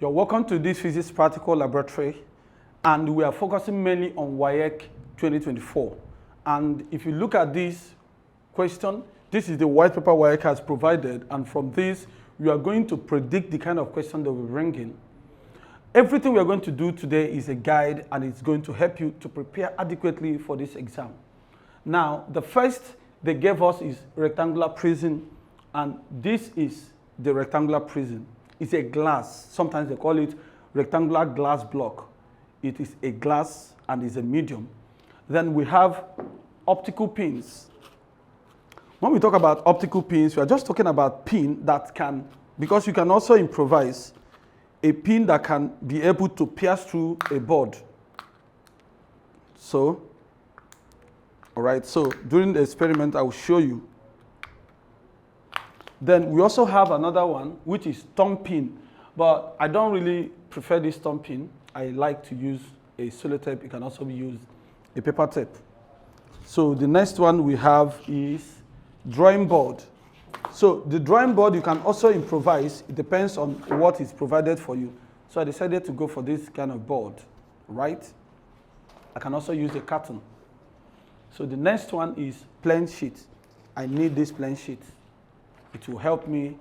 You're welcome to this physics practical laboratory, and we are focusing mainly on Waec 2024. And if you look at this question, this is the white paper Waec has provided, and from this, we are going to predict the kind of question that we're bringing. Everything we are going to do today is a guide, and it's going to help you to prepare adequately for this exam. Now, the first they gave us is rectangular prism, and this is the rectangular prism. It's a glass. Sometimes they call it rectangular glass block. It is a glass and is a medium. Then we have optical pins. When we talk about optical pins, we are just talking about pin that can, because you can also improvise, a pin that can be able to pierce through a board. So, all right, so during the experiment, I will show you. Then we also have another one, which is thumb pin. But I don't really prefer this thumb pin. I like to use a sellotape. It can also be used a paper tape. So the next one we have is drawing board. So the drawing board, you can also improvise. It depends on what is provided for you. So I decided to go for this kind of board, right? I can also use a carton. So the next one is plain sheet. I need this plain sheet. It will help me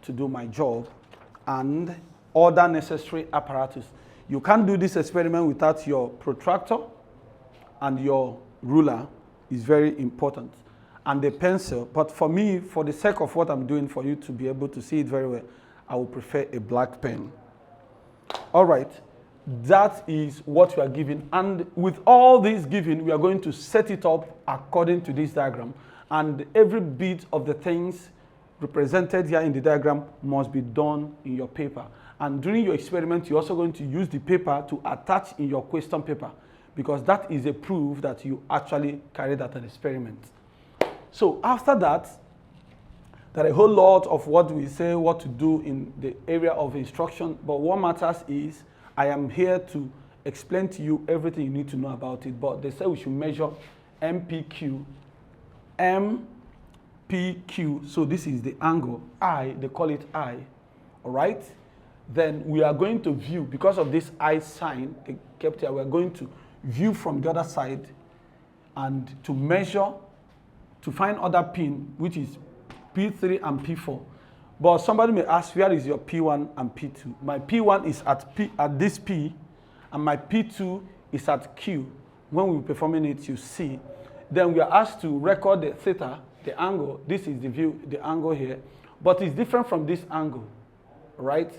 to do my job and other necessary apparatus. You can't do this experiment without your protractor, and your ruler is very important, and the pencil. But for me, for the sake of what I'm doing, for you to be able to see it very well, I would prefer a black pen. All right, that is what we are given. And with all this given, we are going to set it up according to this diagram. And every bit of the things represented here in the diagram must be done in your paper. And during your experiment, you're also going to use the paper to attach in your question paper, because that is a proof that you actually carried out an experiment. So after that, there are a whole lot of what we say, what to do in the area of instruction, but what matters is I am here to explain to you everything you need to know about it. But they say we should measure MPQ, PQ, so this is the angle, I, they call it I, all right? Then we are going to view, because of this I sign, they kept here, we're going to view from the other side and to measure, to find other pin, which is P3 and P4. But somebody may ask, where is your P1 and P2? My P1 is at this P, and my P2 is at Q. When we're performing it, you see. Then we are asked to record the theta, the angle. This is the view, the angle here, but it's different from this angle, right?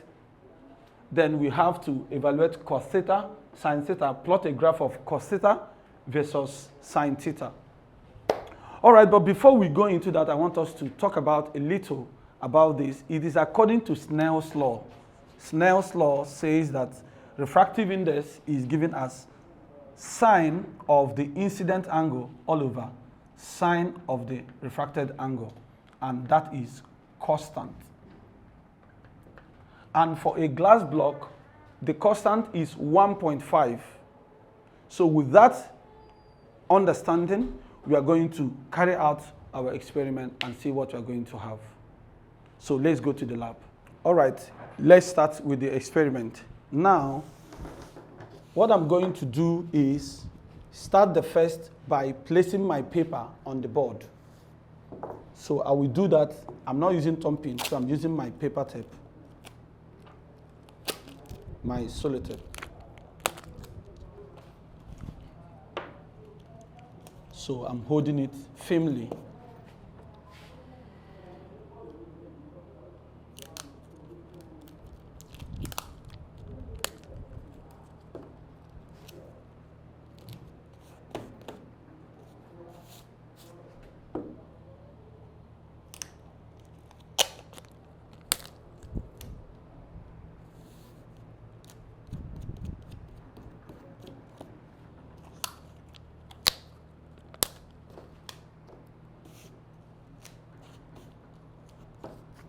Then we have to evaluate cos theta, sin theta, plot a graph of cos theta versus sin theta. All right, but before we go into that, I want us to talk about a little about this. It is according to Snell's law. Snell's law says that refractive index is given as sine of the incident angle all over sine of the refracted angle, and that is constant. And for a glass block, the constant is 1.5. So with that understanding, we are going to carry out our experiment and see what we are going to have. So let's go to the lab. All right, let's start with the experiment. Now, what I'm going to do is start the first by placing my paper on the board. So I will do that. I'm not using thumb pin, so I'm using my paper tape, my sellotape. So I'm holding it firmly.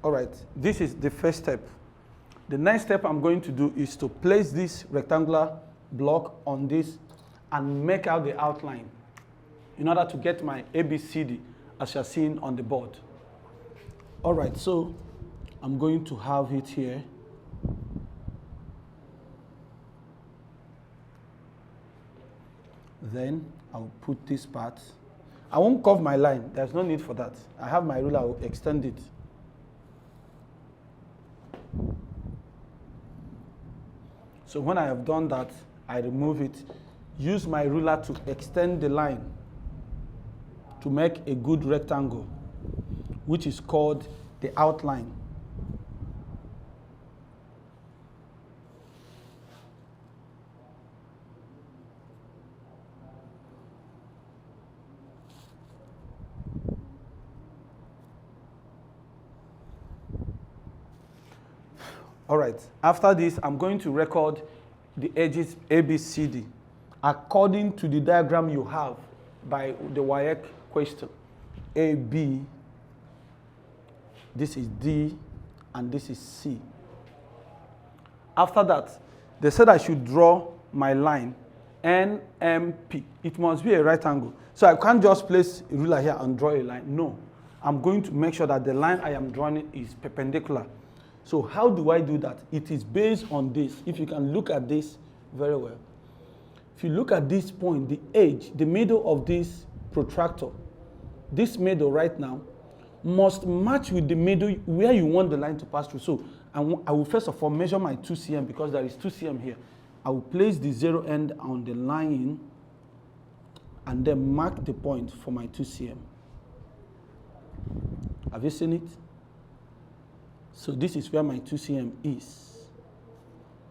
All right, this is the first step. The next step I'm going to do is to place this rectangular block on this and make out the outline in order to get my ABCD as you're seeing on the board. All right, so I'm going to have it here. Then I'll put this part. I won't curve my line. There's no need for that. I have my ruler, I'll extend it. So when I have done that, I remove it. Use my ruler to extend the line to make a good rectangle, which is called the outline. All right, after this, I'm going to record the edges A, B, C, D according to the diagram you have by the Waec question. A, B, this is D, and this is C. After that, they said I should draw my line, NMP. It must be a right angle. So I can't just place a ruler here and draw a line. No, I'm going to make sure that the line I am drawing is perpendicular. So how do I do that? It is based on this. If you can look at this very well. If you look at this point, the edge, the middle of this protractor, this middle right now, must match with the middle where you want the line to pass through. So I will first of all measure my 2 cm because there is 2 cm here. I will place the 0 end on the line and then mark the point for my 2 cm. Have you seen it? So this is where my 2 cm is.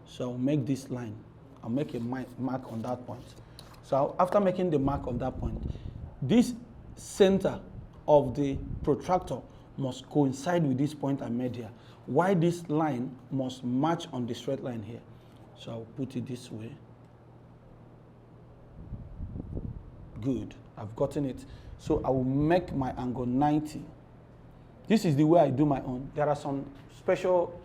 So I'll make this line. I'll make a mark on that point. So after making the mark of that point, this center of the protractor must coincide with this point I made here. Why this line must match on the straight line here. So I'll put it this way. Good, I've gotten it. So I will make my angle 90. This is the way I do my own. There are some special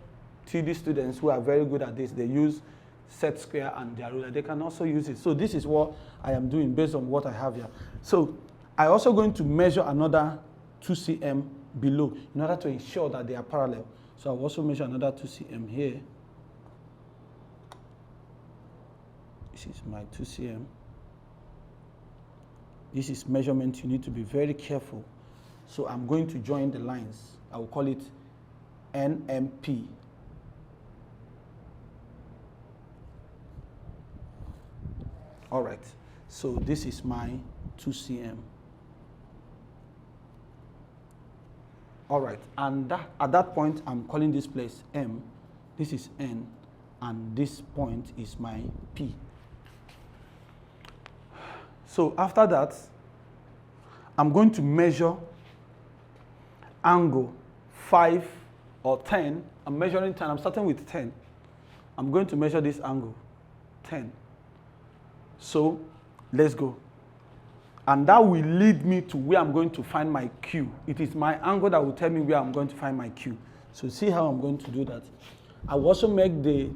TD students who are very good at this. They use set square and their ruler. They can also use it. So this is what I am doing based on what I have here. So I'm also going to measure another 2 cm below in order to ensure that they are parallel. So I'll also measure another 2 cm here. This is my 2 cm. This is measurement. You need to be very careful. So I'm going to join the lines. I will call it NMP. All right. So this is my 2 cm. All right. And at that point, I'm calling this place M. This is N. And this point is my P. So after that, I'm going to measure angle 5 or 10. I'm measuring 10. I'm starting with 10. I'm going to measure this angle 10. So let's go. And that will lead me to where I'm going to find my Q. It is my angle that will tell me where I'm going to find my Q. So see how I'm going to do that. I will also make the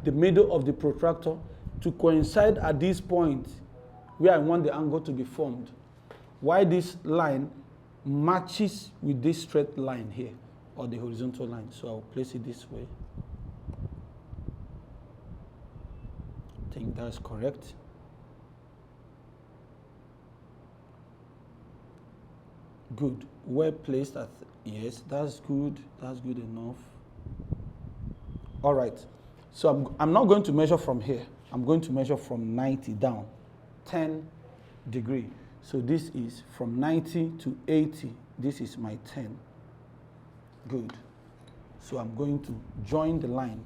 middle of the protractor to coincide at this point where I want the angle to be formed. Why this line matches with this straight line here, or the horizontal line. So I'll place it this way. I think that's correct. Good. Well placed. Yes, that's good. That's good enough. All right. So I'm not going to measure from here. I'm going to measure from 90 down, 10 degrees. So this is from 90 to 80. This is my 10. Good. So I'm going to join the line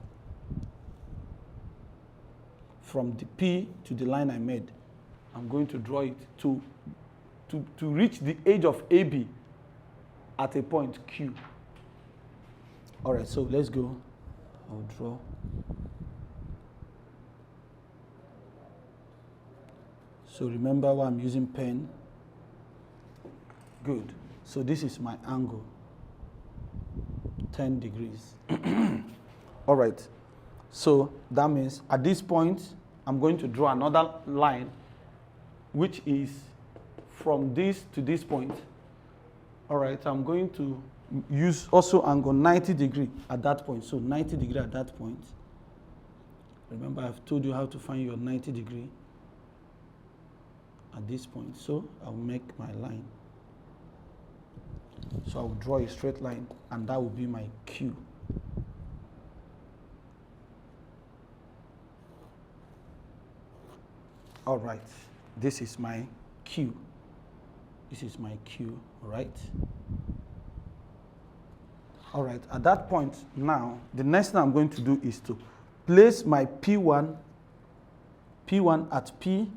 from the P to the line I made. I'm going to draw it to reach the edge of AB at a point Q. All right, so let's go. I'll draw. So remember why I'm using pen. Good. So this is my angle, 10 degrees. All right. So that means at this point, I'm going to draw another line, which is from this to this point. All right. I'm going to use also angle 90 degree at that point. So 90 degree at that point. Remember, I've told you how to find your 90 degree. at this point. So I'll make my line. So I'll draw a straight line, and that will be my Q. All right, this is my Q. This is my Q, right? All right, at that point, now, the next thing I'm going to do is to place my P1 at P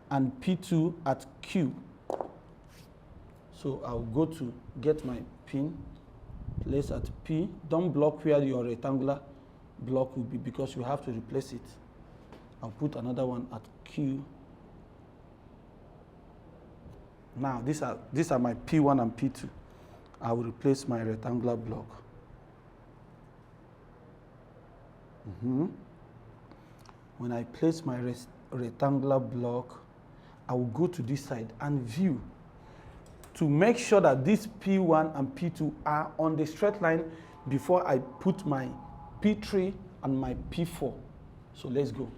and P2 at Q. So I'll go to get my pin, place at P. Don't block where your rectangular block will be because you have to replace it. I'll put another one at Q. Now, these are my P1 and P2. I will replace my rectangular block. When I place my rectangular block, I will go to this side and view to make sure that these P1 and P2 are on the straight line before I put my P3 and my P4. So let's go.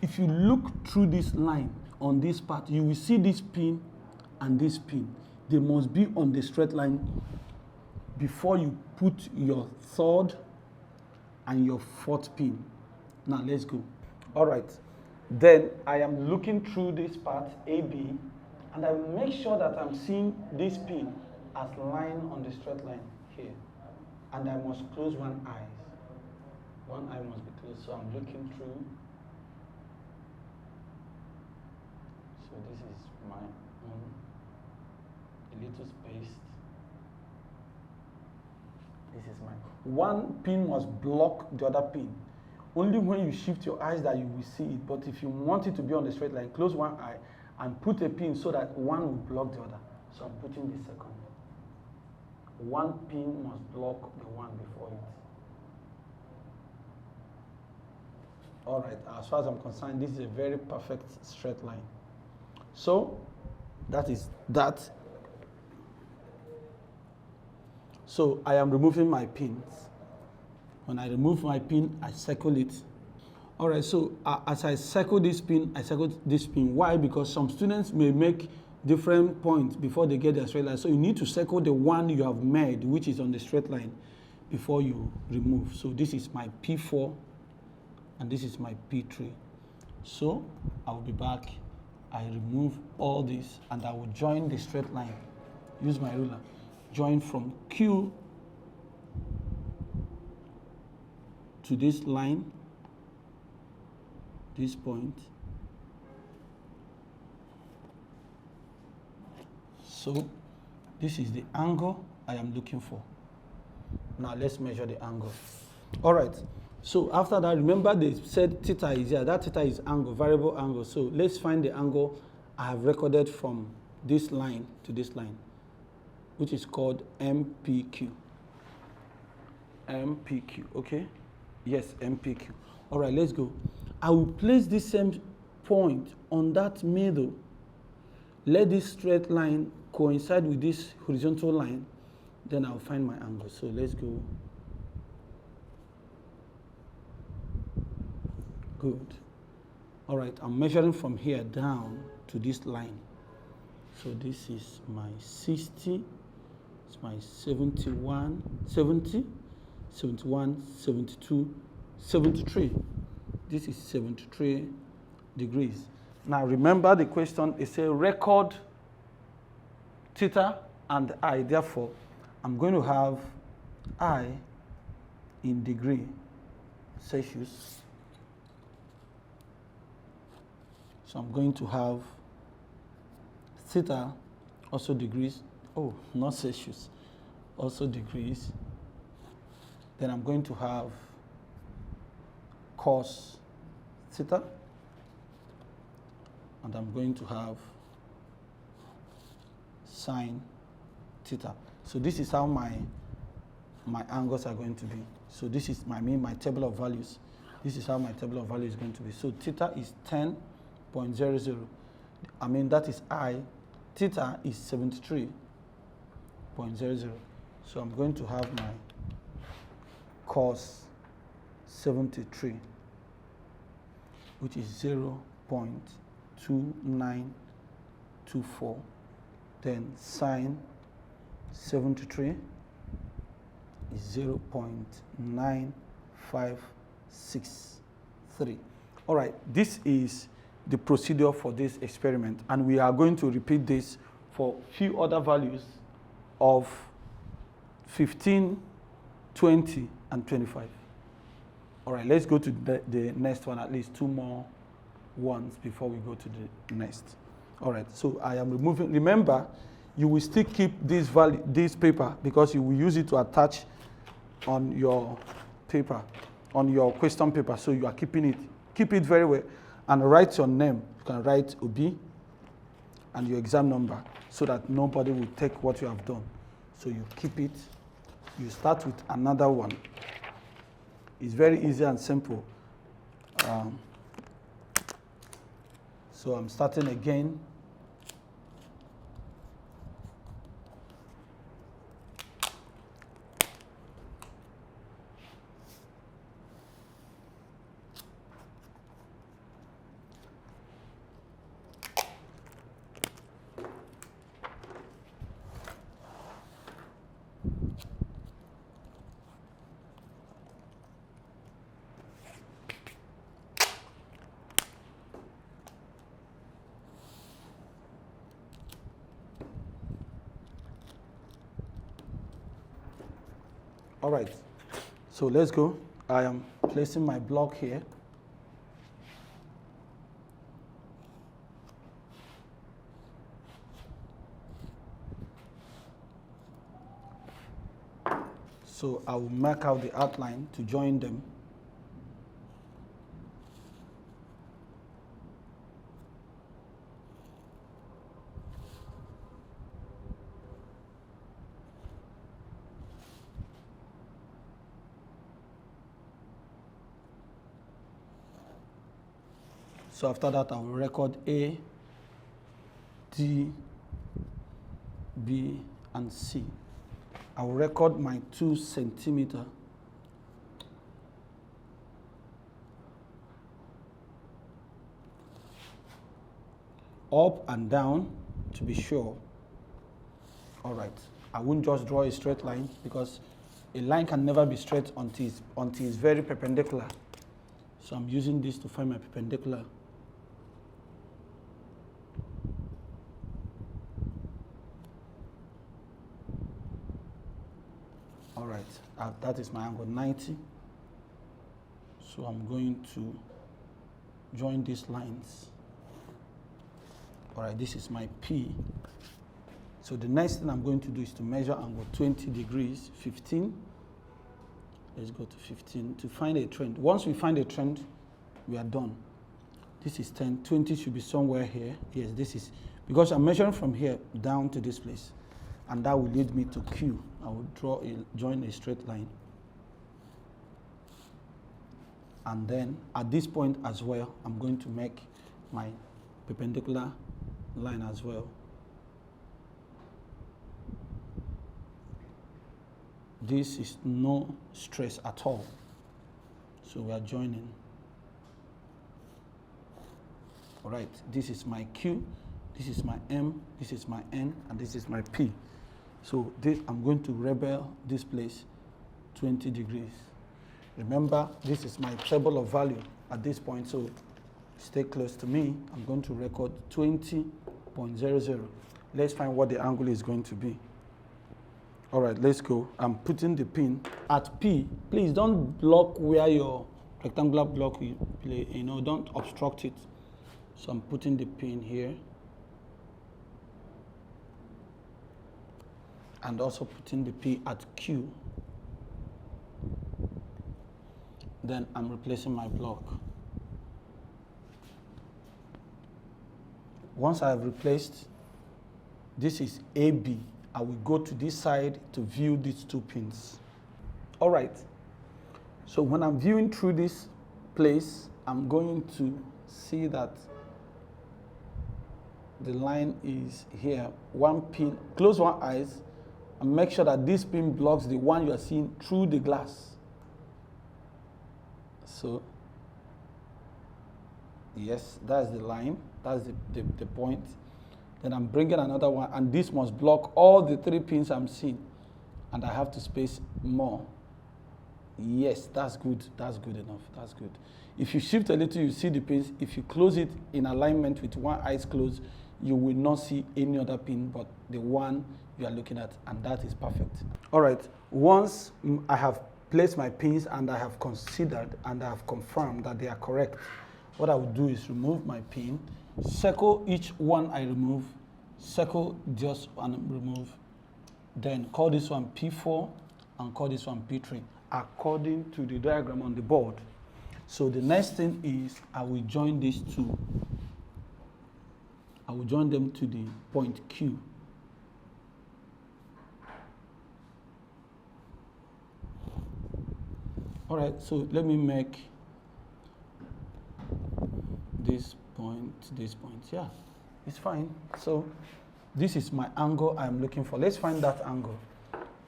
If you look through this line on this part, you will see this pin and this pin. They must be on the straight line before you put your third and your fourth pin. Now let's go. All right. Then I am looking through this part, AB, and I make sure that I'm seeing this pin as line on the straight line here. And I must close one eye. One eye must be closed, so I'm looking through. So this is my own, a little spaced. This is mine. One pin must block the other pin. Only when you shift your eyes that you will see it. But if you want it to be on the straight line, close one eye and put a pin so that one will block the other. So I'm putting the second. One pin must block the one before it. All right, as far as I'm concerned, this is a very perfect straight line. So that is that. So I am removing my pins. When I remove my pin, I circle it. All right, so as I circle this pin, I circle this pin. Why? Because some students may make different points before they get their straight line. So you need to circle the one you have made, which is on the straight line, before you remove. So this is my P4, and this is my P3. So I will be back. I remove all this, and I will join the straight line. Use my ruler. Join from Q to this line, this point. So this is the angle I am looking for. Now let's measure the angle. All right, so after that, remember they said theta is here. That theta is angle, variable angle. So let's find the angle I have recorded from this line to this line, which is called MPQ. MPQ, okay? Yes, MPQ. All right, let's go. I will place this same point on that middle. Let this straight line coincide with this horizontal line. Then I'll find my angle. So let's go. Good. All right, I'm measuring from here down to this line. So this is my 60. It's my 71, 70. 71, 72, 73. This is 73 degrees. Now remember the question, it says record theta and I. Therefore, I'm going to have I in degree Celsius. So I'm going to have theta, also degrees. Oh, not Celsius, also degrees. Then I'm going to have cos theta, and I'm going to have sine theta. So this is how my angles are going to be. So this is my table of values. This is how my table of values is going to be. So theta is 10.00. I mean, that is I. Theta is 73.00. So I'm going to have my cos 73, which is 0.294. 24, then sine 73 is 0.9563. All right, this is the procedure for this experiment, and we are going to repeat this for few other values of 15, 20, and 25. All right, let's go to the next one, at least two more ones before we go to the next. All right, so I am removing, remember, you will still keep this value, this paper, because you will use it to attach on your paper, on your question paper, so you are keeping it. Keep it very well, and write your name. You can write OB and your exam number, so that nobody will take what you have done. So you keep it. You start with another one. It's very easy and simple. So I'm starting again. All right, so let's go. I am placing my block here. So I will mark out the outline to join them. So after that, I will record A, D, B, and C. I will record my 2 centimeter. Up and down to be sure. All right, I won't just draw a straight line, because a line can never be straight until it's very perpendicular. So I'm using this to find my perpendicular. All right, that is my angle 90. So I'm going to join these lines. All right, this is my P. So the next thing I'm going to do is to measure angle 20 degrees, 15. Let's go to 15 to find a trend. Once we find a trend, we are done. This is 10, 20 should be somewhere here. Yes, this is, because I'm measuring from here down to this place. And that will lead me to Q. I will join a straight line. And then at this point as well, I'm going to make my perpendicular line as well. This is no stress at all. So we are joining. All right, this is my Q, this is my M, this is my N, and this is my P. So this, I'm going to rebel this place 20 degrees. Remember, this is my table of value at this point, so stay close to me. I'm going to record 20.00. Let's find what the angle is going to be. All right, let's go. I'm putting the pin at P. Please don't block where your rectangular block will play, don't obstruct it. So I'm putting the pin here. And also putting the P at Q. Then I'm replacing my block. Once I have replaced, this is AB. I will go to this side to view these 2 pins. All right. So when I'm viewing through this place, I'm going to see that the line is here. One pin, close one eyes, and make sure that this pin blocks the one you are seeing through the glass. So, yes, that's the line, that's the point. Then I'm bringing another one, and this must block all the 3 pins I'm seeing. And I have to space more. Yes, that's good. That's good enough. That's good. If you shift a little, you see the pins. If you close it in alignment with one eye closed, you will not see any other pin but the one you are looking at, and that is perfect. All right. Once I have placed my pins and I have considered and I have confirmed that they are correct, what I will do is remove my pin, circle each one I remove, circle just and remove, then call this one P4 and call this one P3 according to the diagram on the board. So the next thing is I will join these two. I will join them to the point Q. All right, so let me make this point. Yeah, it's fine. So this is my angle I'm looking for. Let's find that angle,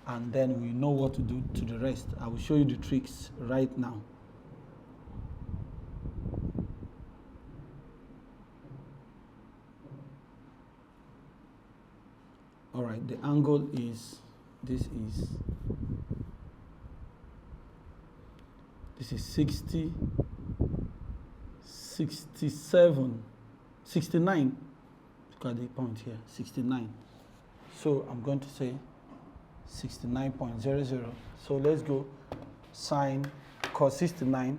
and then we know what to do to the rest. I will show you the tricks right now. All right, the angle is, this is 60, 67, 69. Look at the point here, 69. So I'm going to say 69.00. So let's go sine cos 69,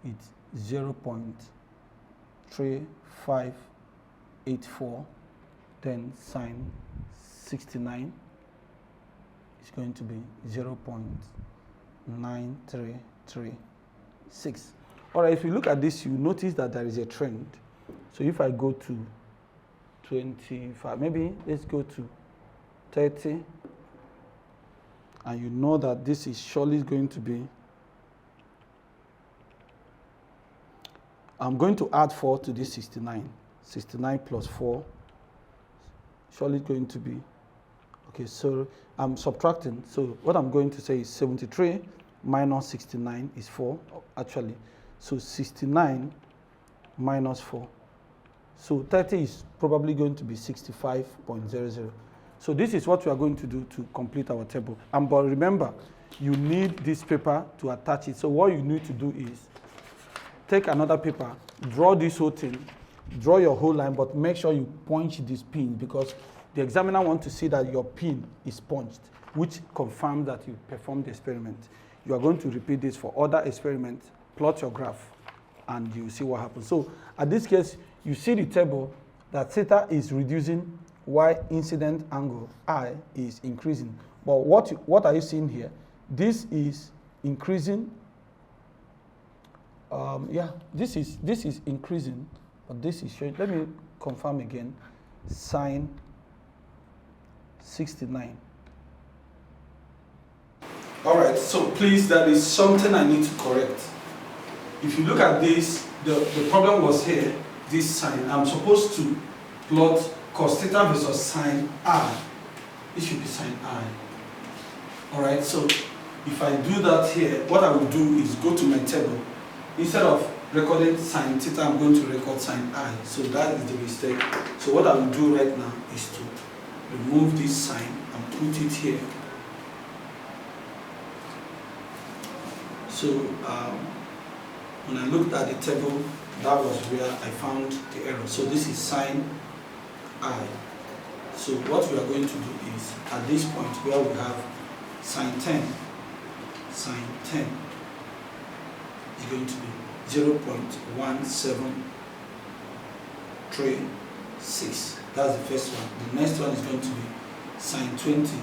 it's 0.3584. Then sine 69 is going to be 0.9336. All right, if you look at this, you notice that there is a trend. So if I go to 25, maybe let's go to 30, and you know that this is surely going to be, I'm going to add 4 to this 69. 69 plus 4, surely going to be, okay, so I'm subtracting. So what I'm going to say is 73 minus 69 is 4, actually. So 69 minus 4. So 30 is probably going to be 65.00. So this is what we are going to do to complete our table. But remember, you need this paper to attach it. So what you need to do is take another paper, draw this whole thing, draw your whole line, but make sure you punch this pin, because the examiner wants to see that your pin is punched, which confirms that you performed the experiment. You are going to repeat this for other experiments, plot your graph, and you see what happens. So at this case, you see the table that theta is reducing while incident angle I is increasing. But what are you seeing here? This is increasing. Yeah, this is increasing. But this is showing, let me confirm again, sine 69. All right, so please, that is something I need to correct. If you look at this, the problem was here, this sine. I'm supposed to plot cos theta versus sine I. It should be sine I. All right, so if I do that here, what I will do is go to my table. Instead of recording sine theta, I'm going to record sine I. So that is the mistake. So what I will do right now is to remove this sine and put it here. So when I looked at the table, that was where I found the error. So this is sine I. So what we are going to do is, at this point where we have sine 10 is going to be 0.1736. That's the first one. The next one is going to be sine 20,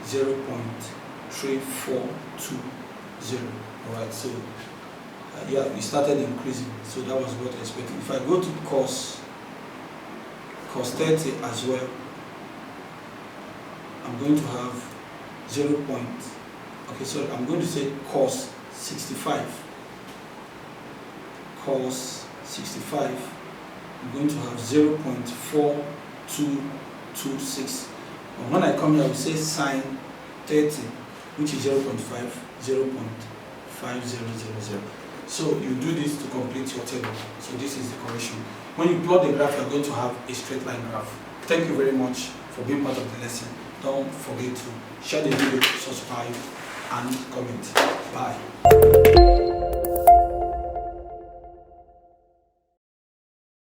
0.3420. Alright, so yeah, we started increasing, so that was what I expected. If I go to cos 30 as well, I'm going to have 0. Okay, so I'm going to say cos 65. Cos 65, I'm going to have 0.4226. And when I come here, I will say sine 30, which is 0.5, 0.5000. So you do this to complete your table. So this is the correction. When you plot the graph, you're going to have a straight line graph. Thank you very much for being part of the lesson. Don't forget to share the video, subscribe, and comment. Bye.